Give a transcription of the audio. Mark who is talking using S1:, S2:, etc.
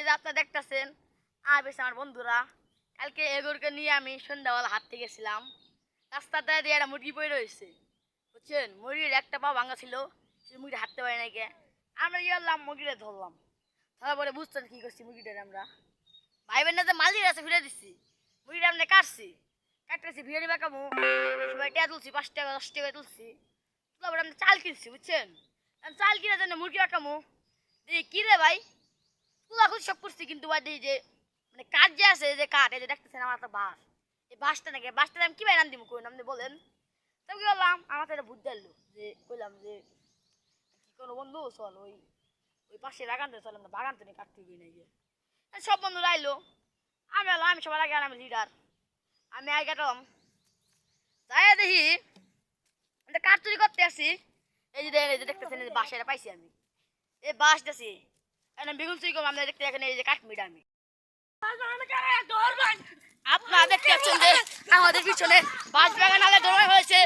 S1: যে আপনারা দেখতেছেন আর বেশ আমার বন্ধুরা কালকে এগোরকে নিয়ে আমি সন্ধ্যাবেলা হাঁটতে গেছিলাম। রাস্তাতে দিয়ে একটা মুরগি পড়ে রয়েছে, বুঝছেন? মুরগির একটা পা ভাঙা ছিল, সে মুরগি হাঁটতে পারে নাকি। আমরা গেলাম মুরগিটা ধরলাম, ধরার পরে বুঝছেন কি করছি মুরগিটা আমরা ভাই বোন যে মালির আছে ফিরে দিচ্ছি। মুরগিটা আমরা কাটছি, কাটতেছি ভিড়ি বাঁকামু সবাই টিয়া তুলছি, 5 টাকা 10 টাকা তুলছি। তোলা পরে আমরা চাল কিনছি, বুঝছেন? চাল কিনে জন্য মুরগি বাঁকামু দেখি কি রে ভাই, খোলাখুলি সব করছি, কিন্তু ভাই দেখি যে মানে কাঠ যে আছে, যে কাঠ এই যে দেখতেছেন আমার একটা বাঁশ, এই বাঁশটা নাকি, বাঁশটা আমি কি ভাই নাম দিব, কই নাম দিয়ে বলেন? তো কি করলাম, আমার তো এটা বুদ্ধি আনলো যে কইলাম যে কি কোনো বন্ধু চল ওই ওই পাশে বাগানতে চল, আমরা বাগান থেকে কাটতে গিয়ে না গিয়ে সব বন্ধুরা আইলো। আমি এলাম, আমি সবার আগে আমি লিডার, আমি আগে গেলাম যাই দেখি কাঠ চুরি করতে আসি। এই যে দেখেন, এই যে দেখতেছেন এই যে বাঁশ, এটা পাইছি আমি, এই বাঁশ দেখছি এখানে বেগুন চুরি করবো। আমরা দেখতে এখানে এই যে কাঠমিটা আমি, আপনারা দেখতে পাচ্ছেন যে আমাদের পিছনে বাঁশ বাগান আগে ধরা হয়েছে।